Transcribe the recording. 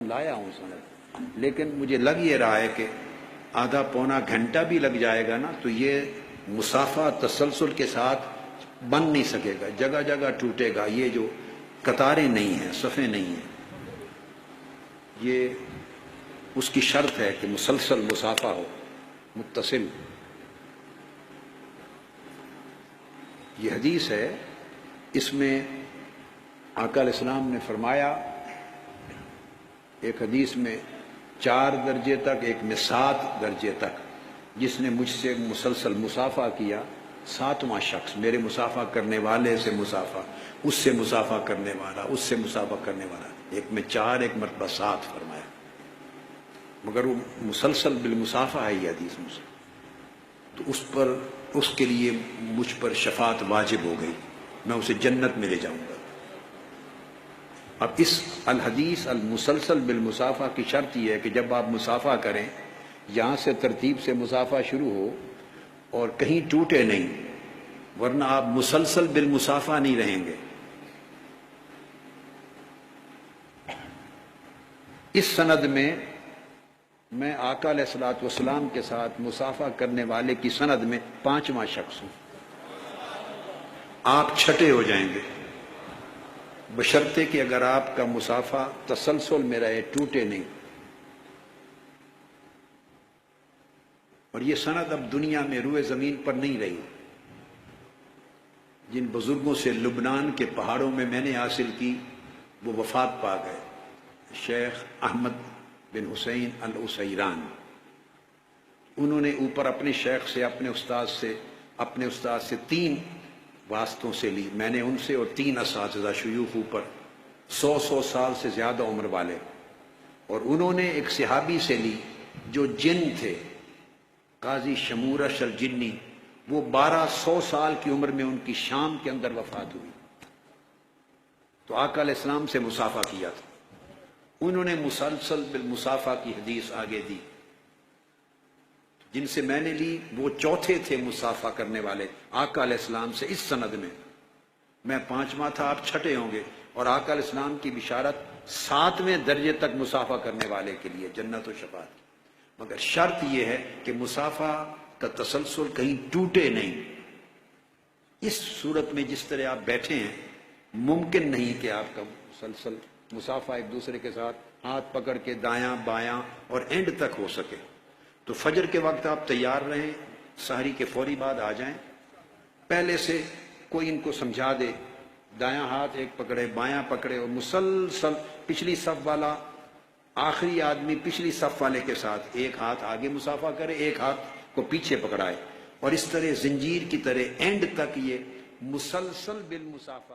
لایا ہوں سند، لیکن مجھے لگ یہ رہا ہے کہ آدھا پونا گھنٹہ بھی لگ جائے گا نا تو یہ مسافہ تسلسل کے ساتھ بن نہیں سکے گا، جگہ جگہ ٹوٹے گا، یہ جو قطاریں نہیں ہیں، صفیں نہیں ہیں، یہ اس کی شرط ہے کہ مسلسل مسافہ ہو، متصل۔ یہ حدیث ہے، اس میں آقا علیہ السلام نے فرمایا، ایک حدیث میں 4 درجے تک، ایک میں 7 درجے تک، جس نے مجھ سے مسلسل مسافہ کیا، 7واں شخص، میرے مسافہ کرنے والے سے مسافہ، اس سے مسافہ کرنے والا، اس سے مسافہ کرنے والا، ایک میں 4، ایک مرتبہ 7 فرمایا، مگر وہ مسلسل بالمسافہ ہے یہ حدیث مجھ سے، تو اس پر، اس کے لیے مجھ پر شفاعت واجب ہو گئی، میں اسے جنت میں لے جاؤں گا۔ اب اس الحدیث المسلسل بالمسافہ کی شرط یہ ہے کہ جب آپ مسافہ کریں، یہاں سے ترتیب سے مسافہ شروع ہو اور کہیں ٹوٹے نہیں، ورنہ آپ مسلسل بالمسافہ نہیں رہیں گے۔ اس سند میں آقا علیہ الصلوۃ والسلام کے ساتھ مسافہ کرنے والے کی سند میں 5واں شخص ہوں، آپ چھٹے ہو جائیں گے، بشرطے کہ اگر آپ کا مسافہ تسلسل میں رہے، ٹوٹے نہیں۔ اور یہ سند اب دنیا میں روئے زمین پر نہیں رہی، جن بزرگوں سے لبنان کے پہاڑوں میں نے حاصل کی وہ وفات پا گئے، شیخ احمد بن حسین العسیران، انہوں نے اوپر اپنے شیخ سے، اپنے استاد سے 3 واسطوں سے لی، میں نے ان سے اور 3 اساتذہ شیوخ اوپر 100 سال سے زیادہ عمر والے، اور انہوں نے ایک صحابی سے لی جو جن تھے، قاضی شمورش الجنی، وہ 1200 سال کی عمر میں ان کی شام کے اندر وفات ہوئی، تو آقا علیہ السلام سے مسافہ کیا تھا، انہوں نے مسلسل بالمسافہ کی حدیث آگے دی، جن سے میں نے لی وہ 4تھے تھے مسافہ کرنے والے آقا علیہ السلام سے اس سند میں 5واں تھا، آپ چھٹے ہوں گے، اور آقا علیہ السلام کی بشارت 7ویں درجے تک مسافہ کرنے والے کے لیے جنت و شفاعت کی، مگر شرط یہ ہے کہ مسافہ کا تسلسل کہیں ٹوٹے نہیں۔ اس صورت میں جس طرح آپ بیٹھے ہیں، ممکن نہیں کہ آپ کا مسلسل مسافہ ایک دوسرے کے ساتھ ہاتھ پکڑ کے دایاں بایاں اور اینڈ تک ہو سکے، تو فجر کے وقت آپ تیار رہیں، سحری کے فوری بعد آ جائیں، پہلے سے کوئی ان کو سمجھا دے، دایاں ہاتھ ایک پکڑے، بایاں پکڑے، اور مسلسل پچھلی صف والا، آخری آدمی پچھلی صف والے کے ساتھ ایک ہاتھ آگے مسافہ کرے، ایک ہاتھ کو پیچھے پکڑائے، اور اس طرح زنجیر کی طرح اینڈ تک یہ مسلسل بالمسافہ